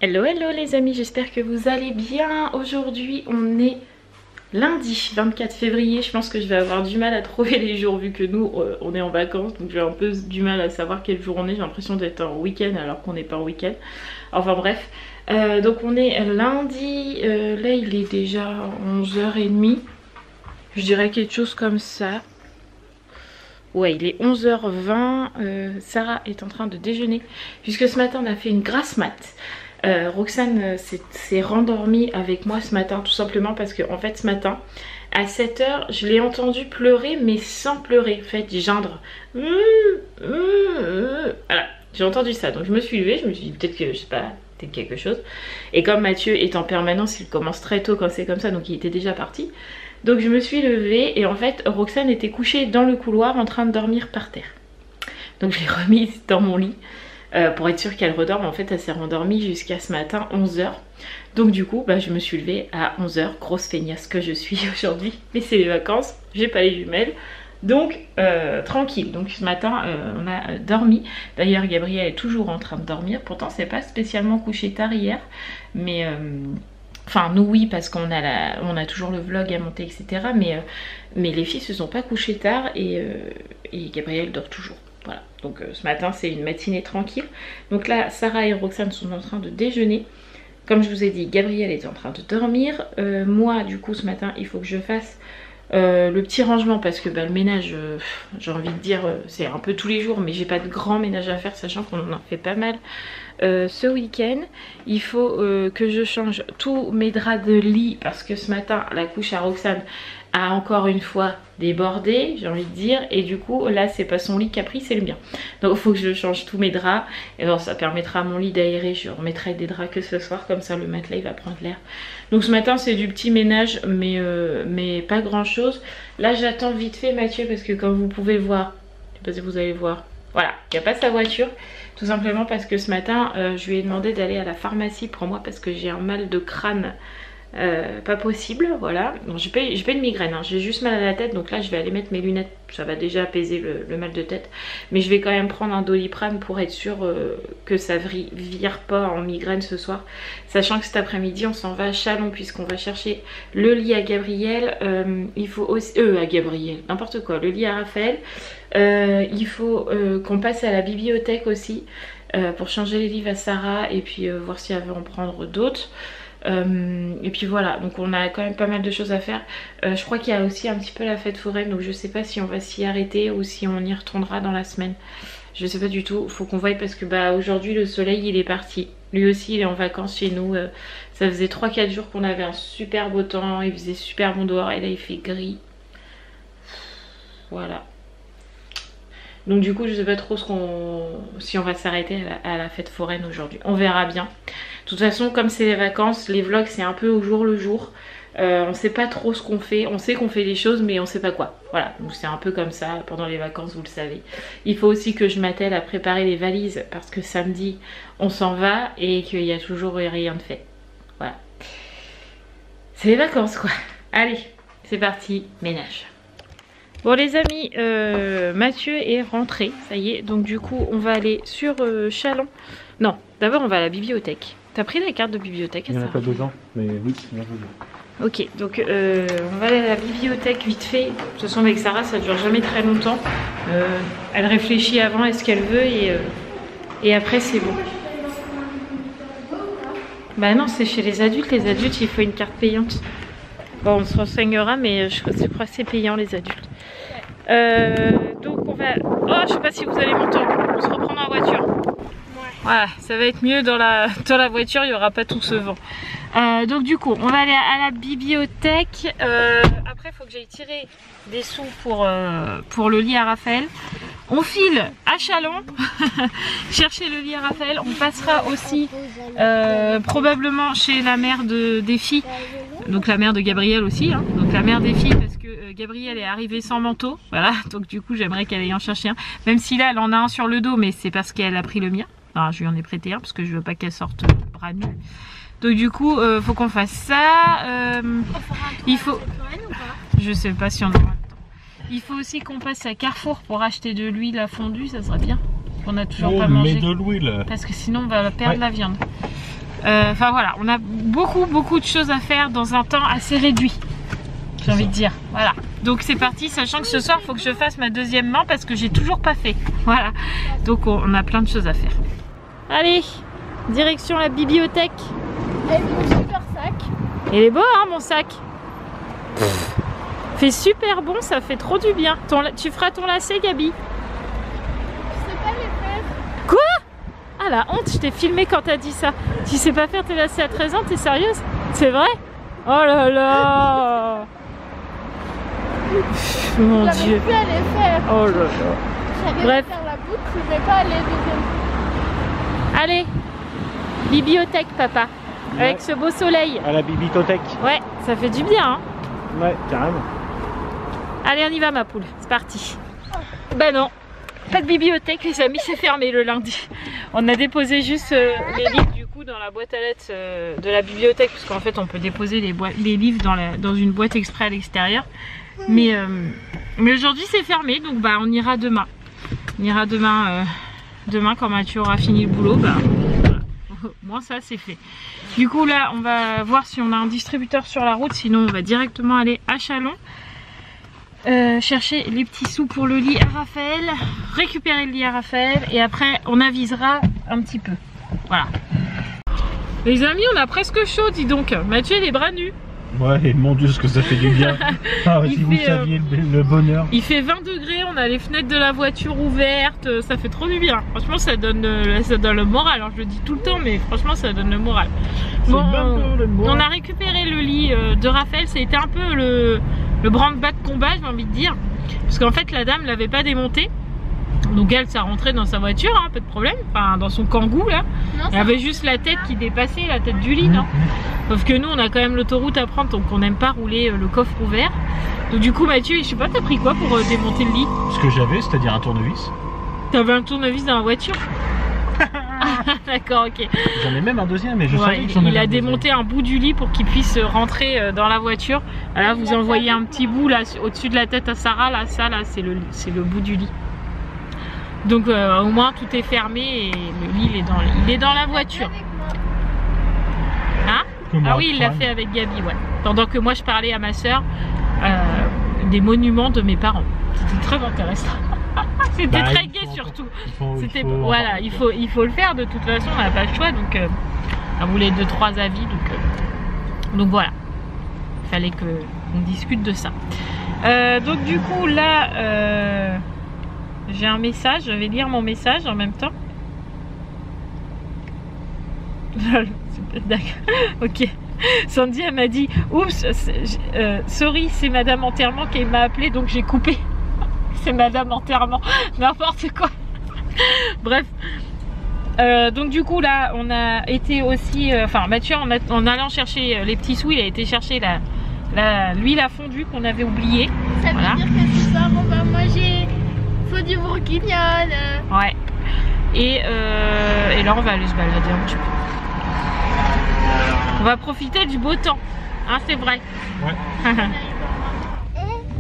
Hello hello les amis, j'espère que vous allez bien. Aujourd'hui on est lundi 24 février. Je pense que je vais avoir du mal à trouver les jours vu que nous on est en vacances. Donc j'ai un peu du mal à savoir quel jour on est. J'ai l'impression d'être en week-end alors qu'on n'est pas en week-end. Enfin bref, donc on est lundi. Là il est déjà 11h30. Je dirais quelque chose comme ça. Ouais, il est 11h20. Sarah est en train de déjeuner puisque ce matin on a fait une grasse mat. Roxane s'est rendormie avec moi ce matin tout simplement parce que en fait ce matin à 7h je l'ai entendu pleurer mais sans pleurer, en fait geindre. Voilà, j'ai entendu ça donc je me suis levée, je me suis dit peut-être que je sais pas, peut-être quelque chose. Et comme Mathieu est en permanence, il commence très tôt quand c'est comme ça donc il était déjà parti. Donc je me suis levée et en fait Roxane était couchée dans le couloir en train de dormir par terre. Donc je l'ai remise dans mon lit. Pour être sûre qu'elle redorme. En fait elle s'est rendormie jusqu'à ce matin 11h. Donc du coup je me suis levée à 11h. Grosse feignasse que je suis aujourd'hui. Mais c'est les vacances, j'ai pas les jumelles. Donc tranquille. Donc ce matin on a dormi. D'ailleurs Gabriel est toujours en train de dormir. Pourtant c'est pas spécialement couché tard hier. Mais enfin nous oui parce qu'on a, on a toujours le vlog à monter etc. Mais les filles se sont pas couchées tard et Gabriel dort toujours. Voilà, donc ce matin c'est une matinée tranquille. Donc là Sarah et Roxane sont en train de déjeuner. Comme je vous ai dit, Gabriel est en train de dormir. Moi du coup ce matin il faut que je fasse le petit rangement parce que le ménage, j'ai envie de dire c'est un peu tous les jours mais j'ai pas de grand ménage à faire sachant qu'on en fait pas mal ce week-end. Il faut que je change tous mes draps de lit parce que ce matin la couche à Roxane a encore une fois débordé, j'ai envie de dire, et du coup là c'est pas son lit qui a pris, c'est le mien. Donc il faut que je change tous mes draps et bon, ça permettra à mon lit d'aérer. Je remettrai des draps que ce soir, comme ça le matelas il va prendre l'air. Donc ce matin c'est du petit ménage mais pas grand chose. Là j'attends vite fait Mathieu parce que comme vous pouvez voir, je sais pas si vous allez voir, voilà, il n'y a pas sa voiture. Tout simplement parce que ce matin je lui ai demandé d'aller à la pharmacie pour moi parce que j'ai un mal de crâne pas possible, voilà. Donc j'ai pas une migraine, hein. J'ai juste mal à la tête donc là je vais aller mettre mes lunettes, ça va déjà apaiser le mal de tête. Mais je vais quand même prendre un Doliprane pour être sûr que ça vire pas en migraine ce soir. Sachant que cet après-midi on s'en va à Chalon puisqu'on va chercher le lit à Gabriel. Il faut aussi... à Gabriel, n'importe quoi, le lit à Raphaël. Il faut qu'on passe à la bibliothèque aussi pour changer les livres à Sarah et puis voir si elle veut en prendre d'autres. Et puis voilà, donc on a quand même pas mal de choses à faire. Je crois qu'il y a aussi un petit peu la fête foraine, donc je sais pas si on va s'y arrêter ou si on y retournera dans la semaine. Je sais pas du tout, faut qu'on voie parce que aujourd'hui le soleil il est parti. Lui aussi il est en vacances chez nous. Ça faisait 3-4 jours qu'on avait un super beau temps, il faisait super bon dehors et là il fait gris. Voilà. Donc du coup je sais pas trop si on va s'arrêter à la fête foraine aujourd'hui. On verra bien. De toute façon comme c'est les vacances, les vlogs c'est un peu au jour le jour. On sait pas trop ce qu'on fait. On sait qu'on fait des choses mais on sait pas quoi. Voilà, donc c'est un peu comme ça pendant les vacances, vous le savez. Il faut aussi que je m'attelle à préparer les valises parce que samedi on s'en va et qu'il y a toujours rien de fait. Voilà. C'est les vacances quoi. Allez, c'est parti, ménage. Bon les amis, Mathieu est rentré, ça y est, donc du coup on va aller sur Chalon. Non, d'abord on va à la bibliothèque. T'as pris la carte de bibliothèque? Il n'y en a pas besoin, mais oui, il y en a besoin. Ok, donc on va aller à la bibliothèque vite fait. De toute façon avec Sarah ça dure jamais très longtemps. Elle réfléchit avant à ce qu'elle veut et après c'est bon. Bah non, c'est chez les adultes il faut une carte payante. Bon on se renseignera mais je crois que c'est payant les adultes. Donc on va... Oh je sais pas si vous allez m'entendre, on se reprend dans la voiture. Voilà, ça va être mieux dans la voiture, il n'y aura pas tout ce vent. Donc du coup on va aller à la bibliothèque. Après il faut que j'aille tirer des sous pour le lit à Raphaël. On file à Chalon chercher le lit à Raphaël. On passera aussi probablement chez la mère des filles. Donc la mère de Gabriel aussi, hein. Donc la mère des filles parce que Gabriel est arrivée sans manteau. Voilà, donc du coup j'aimerais qu'elle aille en chercher un. Même si là elle en a un sur le dos mais c'est parce qu'elle a pris le mien. Enfin, je lui en ai prêté un parce que je veux pas qu'elle sorte bras nus. Donc du coup faut qu'on fasse ça. Il faut... Je sais pas si on aura le temps. Il faut aussi qu'on passe à Carrefour pour acheter de l'huile à fondue, ça serait bien. On a toujours pas mangé. Mais de l'huile. Parce que sinon on va perdre la viande. Enfin voilà, on a beaucoup de choses à faire dans un temps assez réduit, j'ai envie de dire. Voilà, donc c'est parti, sachant que ce soir il faut que je fasse ma deuxième main parce que j'ai toujours pas fait. Voilà, donc on a plein de choses à faire. Allez, direction la bibliothèque. Et mon super sac. Il est beau hein mon sac. Fait super bon, ça fait trop du bien. Tu feras ton lacet Gabi? Je sais pas les faire. Quoi? Ah la honte, je t'ai filmé quand t'as dit ça. Tu sais pas faire tes lacets à 13 ans, t'es sérieuse? C'est vrai? Oh là là. Mon Dieu. Plus à les faire. Oh là là. J'arrive Bref. à faire la boucle, mais pas les deuxièmes. Allez, bibliothèque papa. Avec ce beau soleil. À la bibliothèque. Ouais, ça fait du bien hein. Ouais, carrément. Allez, on y va ma poule, c'est parti. Bah non, pas de bibliothèque les amis, c'est fermé le lundi. On a déposé juste les livres du coup dans la boîte à lettres de la bibliothèque, parce qu'en fait on peut déposer les livres dans une boîte exprès à l'extérieur. Mais aujourd'hui c'est fermé, donc bah on ira demain. On ira demain quand Mathieu aura fini le boulot. Bah, voilà. Moi ça c'est fait. Du coup là on va voir si on a un distributeur sur la route, sinon on va directement aller à Chalon. Chercher les petits sous pour le lit à Raphaël, récupérer le lit à Raphaël et après on avisera un petit peu. Voilà. Les amis, on a presque chaud, dis donc. Mathieu les bras nus. Ouais, et mon Dieu, ce que ça fait du bien. Ah, si vous saviez le bonheur. Il fait 20 degrés, on a les fenêtres de la voiture ouvertes, ça fait trop du bien. Franchement, ça donne le moral. Alors je le dis tout le temps, mais franchement, ça donne le moral. Bon, on a récupéré le lit de Raphaël, ça a été un peu le branle-bas de combat, j'ai envie de dire. Parce qu'en fait, la dame l'avait pas démonté. Donc elle, ça rentrait dans sa voiture, hein, pas de problème. Enfin, dans son kangou là. Non, Elle avait juste la tête qui dépassait, la tête du lit, non? Sauf que nous, on a quand même l'autoroute à prendre, donc on n'aime pas rouler le coffre ouvert. Donc du coup, Mathieu, je sais pas, t'as pris quoi pour démonter le lit? Ce que j'avais, c'est-à-dire un tournevis. T'avais un tournevis dans la voiture? D'accord, ok. J'en ai même un deuxième, mais je savais que j'en avais il a un démonté un bout du lit pour qu'il puisse rentrer dans la voiture. Là, vous envoyez un petit bout là au-dessus de la tête à Sarah. Là, ça, là, c'est le bout du lit. Donc au moins tout est fermé et le lit il est dans la voiture. Hein? Ah oui, il l'a fait avec Gabi, ouais. Pendant que moi je parlais à ma soeur des monuments de mes parents. C'était très intéressant. C'était très gai surtout. Voilà, il faut le faire de toute façon, on n'a pas le choix. Donc on voulait 2-3 avis. Donc voilà. Il fallait qu'on discute de ça. Donc du coup là j'ai un message, je vais lire mon message en même temps. D'accord, ok. Sandy elle m'a dit oups, sorry, c'est Madame Enterrement qui m'a appelé donc j'ai coupé. C'est Madame Enterrement, n'importe quoi. Bref. Donc du coup là on a été aussi, enfin Mathieu en allant chercher les petits sous, il a été chercher l'huile à fondue qu'on avait oubliée. Ça veut dire que ce soir on va manger faux du bourguignol. Ouais. Et là on va aller se balader un petit peu. On va profiter du beau temps. Hein, c'est vrai. Ouais.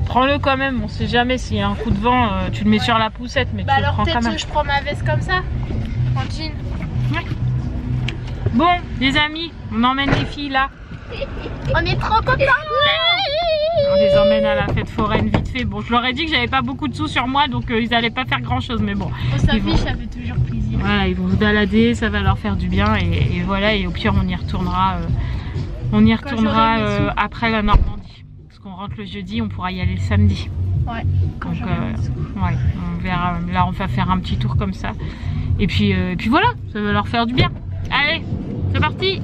Prends-le quand même, on sait jamais s'il y a un coup de vent, tu le mets sur la poussette, mais bah tu le prends quand même. peut-être je prends ma veste comme ça, en jean. Ouais. Bon, les amis, on emmène les filles là. On est trop contents. On les emmène à la fête foraine vite fait. Bon, je leur ai dit que j'avais pas beaucoup de sous sur moi, donc ils allaient pas faire grand chose, mais bon. On s'affiche, ça fait toujours plaisir. Voilà, ils vont se balader, ça va leur faire du bien, et voilà, et au pire on y retournera. Après la Normandie. On rentre le jeudi, on pourra y aller le samedi. Ouais. Donc, ouais, on verra. Là, on va faire un petit tour comme ça. Et puis voilà, ça va leur faire du bien. Allez, c'est parti.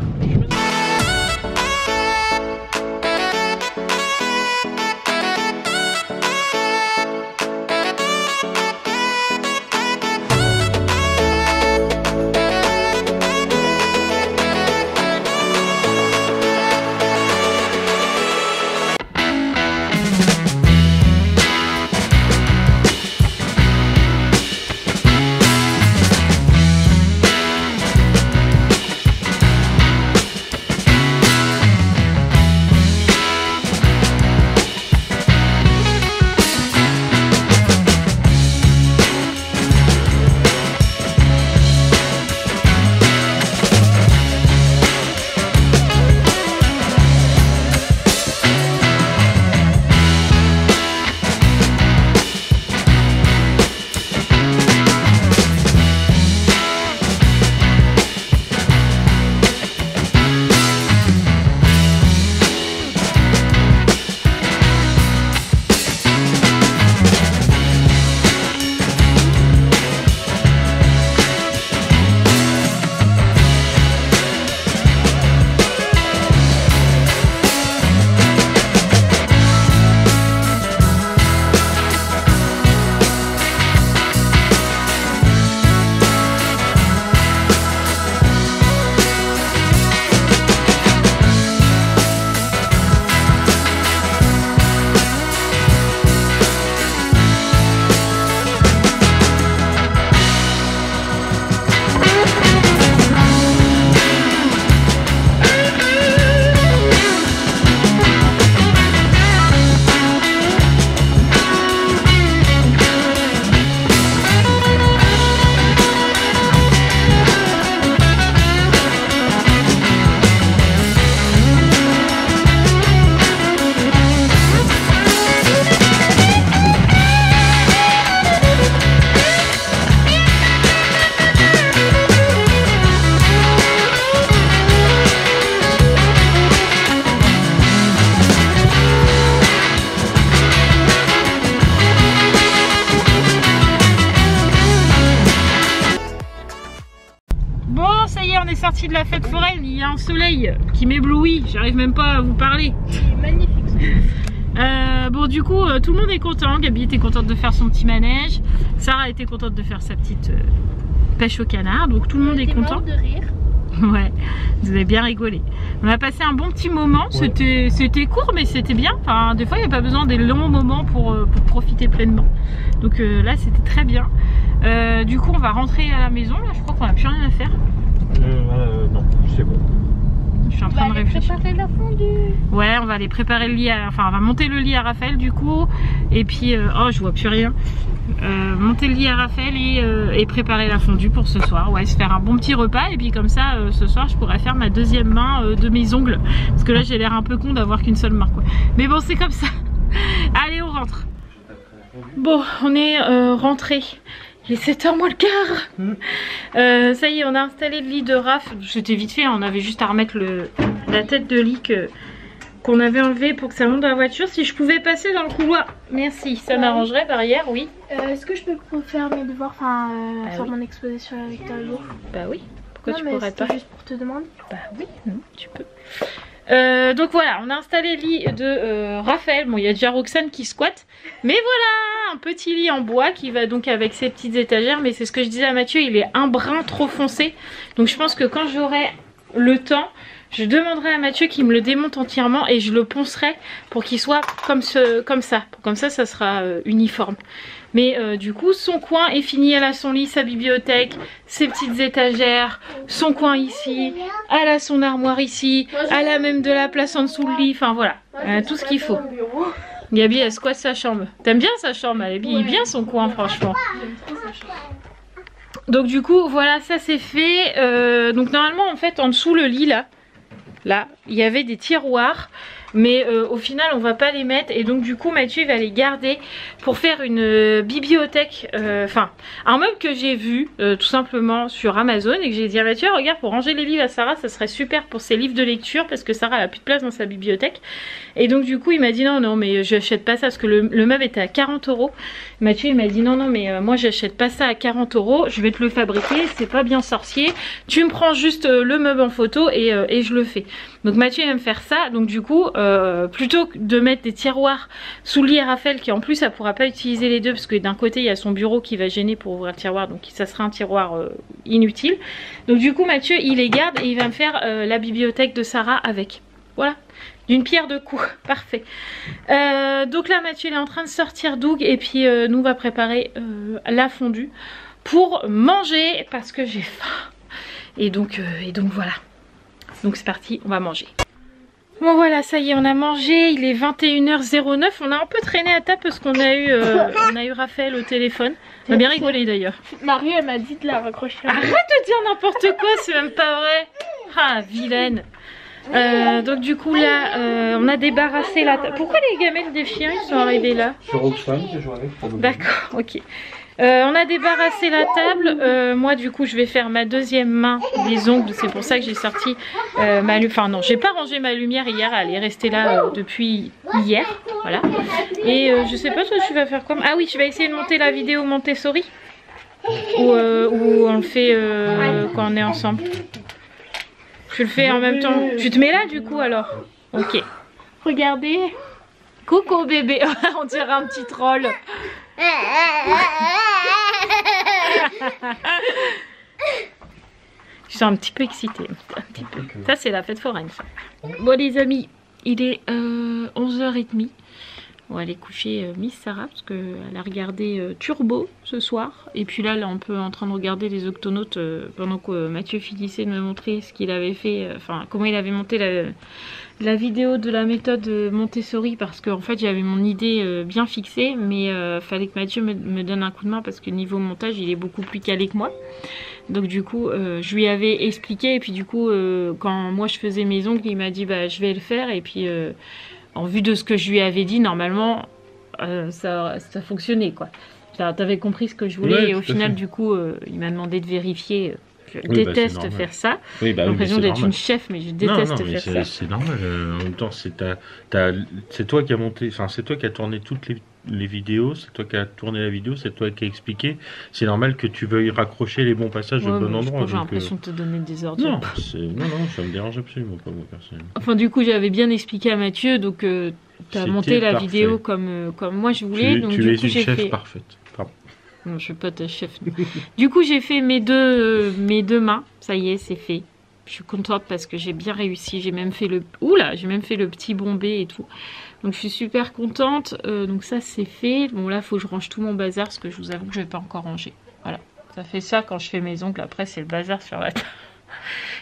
sortie de la fête foraine, il y a un soleil qui m'éblouit, j'arrive même pas à vous parler. C'est magnifique. Bon du coup tout le monde est content, Gabi était contente de faire son petit manège, Sarah était contente de faire sa petite pêche au canard, donc tout le monde est content. De rire. Ouais, vous avez bien rigolé. On a passé un bon petit moment, ouais. C'était court mais c'était bien, enfin des fois il n'y a pas besoin des longs moments pour profiter pleinement. Donc là c'était très bien. Du coup on va rentrer à la maison, là je crois qu'on n'a plus rien à faire. Non, c'est bon. Je suis en train de réfléchir. Préparer la fondue. Ouais, on va aller préparer le lit, enfin on va monter le lit à Raphaël du coup. Et puis, oh je vois plus rien. Monter le lit à Raphaël et préparer la fondue pour ce soir. Ouais, se faire un bon petit repas. Et puis comme ça, ce soir je pourrais faire ma deuxième main de mes ongles. Parce que là j'ai l'air un peu con d'avoir qu'une seule main quoi. Mais bon c'est comme ça. Allez on rentre. Bon, on est rentré. Il est 7h moins le quart. Ça y est, on a installé le lit de Raph. C'était vite fait, on avait juste à remettre la tête de lit qu'on avait enlevé pour que ça monte dans la voiture. Si je pouvais passer dans le couloir, merci, ça m'arrangerait par hier, oui. Est-ce que je peux faire mes devoirs, enfin faire mon exposition avec Victor Hugo? Bah oui, pourquoi tu pourrais pas? Juste pour te demander. Bah oui, non, tu peux. Donc voilà, on a installé le lit de Raphaël. Bon, il y a déjà Roxane qui squatte. Mais voilà, un petit lit en bois qui va donc avec ses petites étagères. Mais c'est ce que je disais à Mathieu, il est un brin trop foncé. Donc je pense que quand j'aurai le temps, je demanderai à Mathieu qu'il me le démonte entièrement et je le poncerai pour qu'il soit comme ça. Comme ça, ça sera uniforme. Mais du coup, son coin est fini. Elle a son lit, sa bibliothèque, ses petites étagères, son coin ici. Elle a son armoire ici. Elle a même de la place en dessous le lit. Enfin voilà, elle a tout ce qu'il faut. Gabi, elle squatte sa chambre. T'aimes bien sa chambre? Elle habille bien son coin, franchement. Donc du coup, voilà, ça c'est fait. Donc normalement, en fait, en dessous le lit, là, il y avait des tiroirs. Mais au final on va pas les mettre et donc du coup Mathieu il va les garder pour faire une bibliothèque, enfin un meuble que j'ai vu tout simplement sur Amazon et que j'ai dit à Mathieu regarde pour ranger les livres à Sarah ça serait super pour ses livres de lecture parce que Sarah elle a plus de place dans sa bibliothèque et donc du coup il m'a dit non mais j'achète pas ça parce que le meuble était à 40 €. Mathieu il m'a dit non mais moi j'achète pas ça à 40 €, je vais te le fabriquer, c'est pas bien sorcier, tu me prends juste le meuble en photo et je le fais. Donc Mathieu aime faire ça donc du coup plutôt que de mettre des tiroirs sous le lit à Raphaël qui en plus elle pourra pas utiliser les deux parce que d'un côté il y a son bureau qui va gêner pour ouvrir le tiroir donc ça sera un tiroir inutile. Donc du coup Mathieu il les garde et il va me faire la bibliothèque de Sarah avec. Voilà, d'une pierre deux coups, parfait. Donc là Mathieu il est en train de sortir Doug et puis nous on va préparer la fondue pour manger parce que j'ai faim. Et donc voilà. Donc c'est parti, on va manger. Bon voilà, ça y est, on a mangé, il est 21h09, on a un peu traîné à table parce qu'on a eu Raphaël au téléphone. On a bien rigolé d'ailleurs. Marie elle m'a dit de la raccrocher. Arrête de dire n'importe quoi, c'est même pas vrai. Ah, vilaine. Donc du coup là, on a débarrassé la table. Pourquoi les gamelles des chiens ils sont arrivés là? C'est Roxane que je joue avec. D'accord, ok. On a débarrassé la table. Moi du coup je vais faire ma deuxième main des ongles. C'est pour ça que j'ai sorti ma lumière. Enfin non, j'ai pas rangé ma lumière hier. Elle est restée là depuis hier. Voilà. Et je sais pas toi tu vas faire comme. Ah oui, je vais essayer de monter la vidéo Montessori. Ou on le fait quand on est ensemble. Je le fais en même temps. Tu te mets là du coup alors. Ok. Regardez. Coucou bébé. On dirait un petit troll. Je suis un petit peu excitée. Un petit peu. Ça c'est la fête foraine ça. Bon les amis, il est 11h30. On va aller coucher Miss Sarah parce qu'elle a regardé Turbo ce soir. Et puis là, on peut en train de regarder les Octonautes pendant que Mathieu finissait de me montrer ce qu'il avait fait. Enfin, comment il avait monté la vidéo de la méthode Montessori. Parce qu'en fait, j'avais mon idée bien fixée. Mais fallait que Mathieu me donne un coup de main parce que niveau montage, il est beaucoup plus calé que moi. Donc du coup, je lui avais expliqué. Et puis du coup, quand moi je faisais mes ongles, il m'a dit bah je vais le faire. Et puis... en vue de ce que je lui avais dit, normalement, ça fonctionnait quoi. T'avais compris ce que je voulais et au final, du coup, il m'a demandé de vérifier. Je déteste faire ça. J'ai l'impression d'être une chef, mais je déteste faire ça. C'est normal. En même temps, c'est toi qui as monté, enfin, c'est toi qui as tourné les vidéos, c'est toi qui as tourné la vidéo, c'est toi qui as expliqué. C'est normal que tu veuilles raccrocher les bons passages au bon endroit. J'ai l'impression de te donner des ordres. Non, non, ça me dérange absolument pas, moi, personnellement. Enfin, du coup, j'avais bien expliqué à Mathieu, donc tu as monté la vidéo comme moi je voulais. Donc, tu es une chef parfaite. Pardon. Non, je suis pas ta chef. Du coup, j'ai fait mes deux mains. Ça y est, c'est fait. Je suis contente parce que j'ai bien réussi. J'ai même fait le petit bombé et tout. Donc je suis super contente. Donc ça c'est fait. Bon là, il faut que je range tout mon bazar parce que je vous avoue que je vais pas encore ranger. Voilà. Ça fait ça quand je fais mes ongles. Après c'est le bazar sur la table.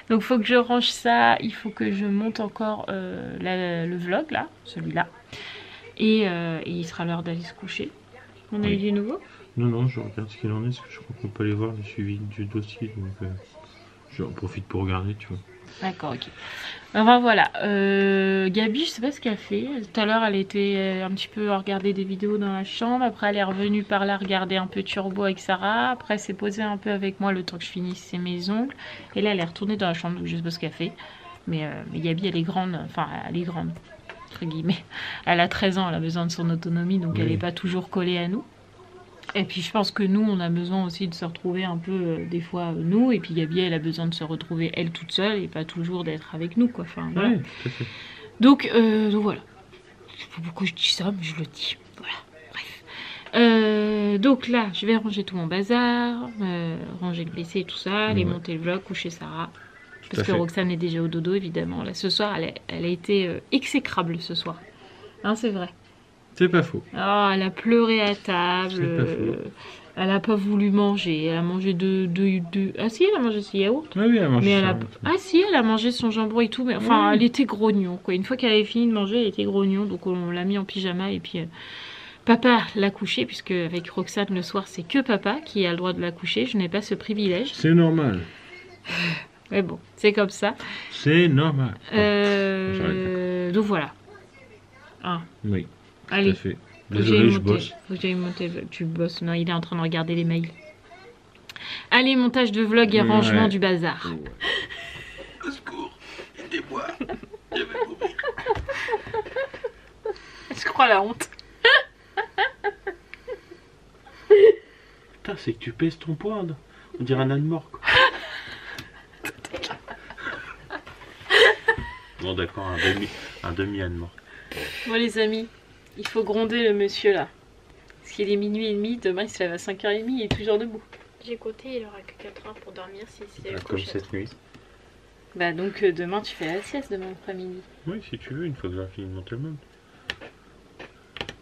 Donc il faut que je range ça. Il faut que je monte encore le vlog là, celui-là. Et il sera l'heure d'aller se coucher. On a eu du nouveau? Non, je regarde ce qu'il en est, parce que je crois qu'on peut aller voir le suivi du dossier, donc j'en profite pour regarder, tu vois. D'accord, ok. Enfin voilà, Gabi, je sais pas ce qu'elle fait. Tout à l'heure, elle était un petit peu à regarder des vidéos dans la chambre. Après, elle est revenue par là regarder un peu Turbo avec Sarah. Après, elle s'est posée un peu avec moi le temps que je finisse mes ongles. Et là, elle est retournée dans la chambre, donc je sais pas ce qu'elle fait. Mais Gabi, elle est grande, enfin, elle est grande, entre guillemets. Elle a 13 ans, elle a besoin de son autonomie, donc elle n'est pas toujours collée à nous. Et puis je pense que nous, on a besoin aussi de se retrouver un peu, des fois, nous. Et puis Gabi, elle a besoin de se retrouver elle toute seule et pas toujours d'être avec nous, quoi. Enfin, voilà. Ouais, tout à fait. Donc voilà. Je sais pas pourquoi je dis ça, mais je le dis. Voilà, bref. Donc là, je vais ranger tout mon bazar, ranger le PC et tout ça, aller monter le vlog, coucher Sarah. Parce que Roxane est déjà au dodo, évidemment. Là, ce soir, elle a été exécrable ce soir. Hein, c'est vrai. C'est pas faux. Oh, elle a pleuré à table. Elle a pas voulu manger. Elle a mangé Ah si, elle a mangé ses yaourts. Ah oui, elle a mangé ça. Ah si, elle a mangé son jambon et tout. Mais enfin, elle était grognon, quoi. Une fois qu'elle avait fini de manger, elle était grognon. Donc on l'a mis en pyjama. Et puis papa l'a couchée. Puisque avec Roxane, le soir, c'est que papa qui a le droit de la coucher. Je n'ai pas ce privilège. C'est normal. Mais bon, c'est comme ça. C'est normal. Donc voilà. Ah. Oui. Allez, tout à fait. Désolé, je bosse. Faut que j'aille monter. Tu bosses. Non, il est en train de regarder les mails. Allez, montage de vlog et rangement du bazar. Ouais. Au secours, aidez-moi. Je vais mourir. Je crois la honte. Putain, c'est que tu pèses ton poids. On dirait un âne mort, quoi. Bon, d'accord, un demi âne mort. Bon, les amis. Il faut gronder le monsieur là. Parce qu'il est minuit et demi, demain il se lève à 5h30, il est toujours debout. J'ai compté, il aura que 4 heures pour dormir si c'est Comme cette nuit. Bah donc demain tu fais la sieste demain après-midi. Oui, si tu veux, une fois que j'ai fini de monter le meuble.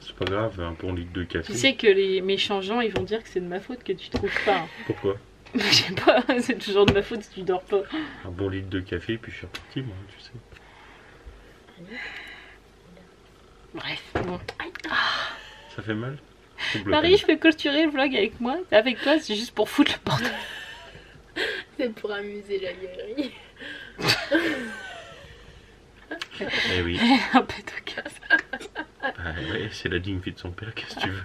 C'est pas grave, un bon litre de café. Tu sais que les méchants gens ils vont dire que c'est de ma faute que tu trouves pas. Hein. Pourquoi? Je sais pas, c'est toujours de ma faute si tu dors pas. Un bon litre de café, puis je suis reparti, moi, tu sais. Bref, bon. Ça fait mal? Marie, je peux clôturer le vlog avec moi. Avec toi, c'est juste pour foutre le bordel. C'est pour amuser la galerie. Eh oui. Un peu de casse. Ah ouais, c'est la digne fille de son père, qu'est-ce que tu veux?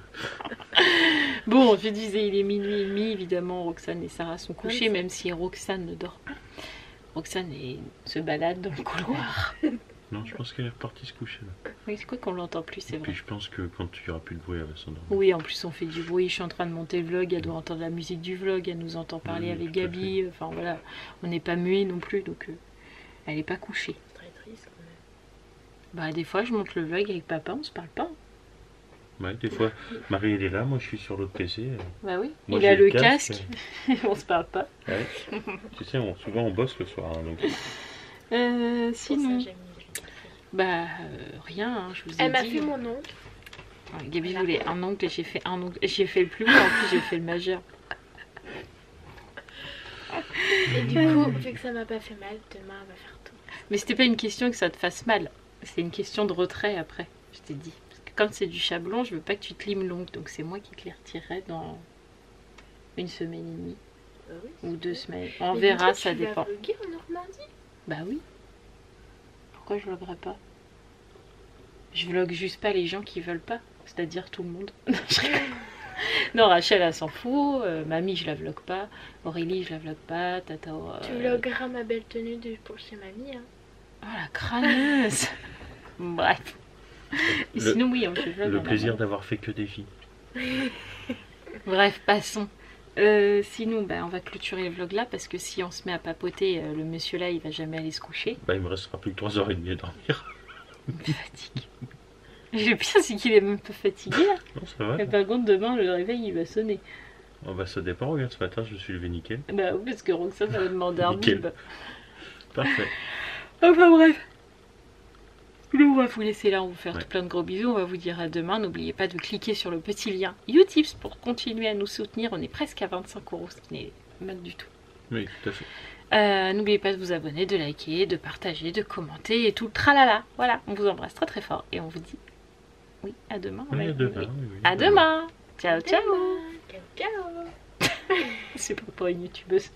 Bon, je disais, il est minuit et demi. Évidemment, Roxane et Sarah sont couchées, même si Roxane ne dort pas. Roxane se balade dans le couloir. Non, je pense qu'elle est repartie se coucher là. Oui, c'est quoi qu'on l'entend plus, c'est vrai. Puis je pense que quand tu n'y aura plus de bruit, elle va s'endormir. Oui, en plus on fait du bruit, je suis en train de monter le vlog, elle doit entendre la musique du vlog, elle nous entend parler avec Gabi, enfin voilà, on n'est pas muet non plus, donc elle n'est pas couchée. Très triste quand même. Bah des fois je monte le vlog avec papa, on se parle pas. Ouais, des fois, Marie elle est là, moi je suis sur l'autre PC. Bah oui, moi, il a le casque, on se parle pas. Ouais. Tu sais, souvent on bosse le soir, hein, donc... Sinon... Bah rien, hein, je vous ai dit. Elle m'a fait mon ongle. Ouais, Gabi voulait un ongle et j'ai fait un ongle. J'ai fait le plus gros, en plus j'ai fait le majeur. Et du coup, vu que ça m'a pas fait mal, demain elle va faire tout. Mais c'était pas une question que ça te fasse mal. C'est une question de retrait après, je t'ai dit. Parce que comme c'est du chablon, je veux pas que tu te limes l'ongle. Donc c'est moi qui te les retirerai dans une semaine et demie. Oui, ou 2 semaines. On verra, ça dépend. Tu vas vlogger en Normandie? Bah oui. Pourquoi je vloguerais pas? Je vlogue juste pas les gens qui veulent pas. C'est-à-dire tout le monde. Non, Rachel, elle s'en fout. Mamie, je la vlogue pas. Aurélie, je la vlogue pas. Tata... Tu vlogueras ma belle tenue pour chez mamie. Hein. Oh, la crâneuse. Bref. Et sinon, oui, on fait vlog. Le plaisir d'avoir fait que des filles. Bref, passons. Sinon, on va clôturer le vlog là parce que si on se met à papoter, le monsieur là il va jamais aller se coucher. Bah, il me restera plus que 3h30 à dormir. Fatigue. Le pire, c'est qu'il est même pas fatigué là. Non, ça va. Et par contre, demain le réveil il va sonner. Oh, bah, ça dépend. Regarde, ce matin, je me suis levé nickel. Bah oui, parce que Roxane va demander un Nickel. bib. Parfait. Enfin bref. Nous, on va vous laisser là, on va vous faire Ouais. tout plein de gros bisous, on va vous dire à demain. N'oubliez pas de cliquer sur le petit lien Utips pour continuer à nous soutenir. On est presque à 25 €, ce qui n'est mal du tout. Oui, tout à fait. N'oubliez pas de vous abonner, de liker, de partager, de commenter et tout le tralala. Voilà, on vous embrasse très très fort et on vous dit oui, à demain. Oui, Ouais, à demain. oui. Oui, oui, À demain. Ciao, ciao. Ciao, ciao. C'est pas pour une youtubeuse.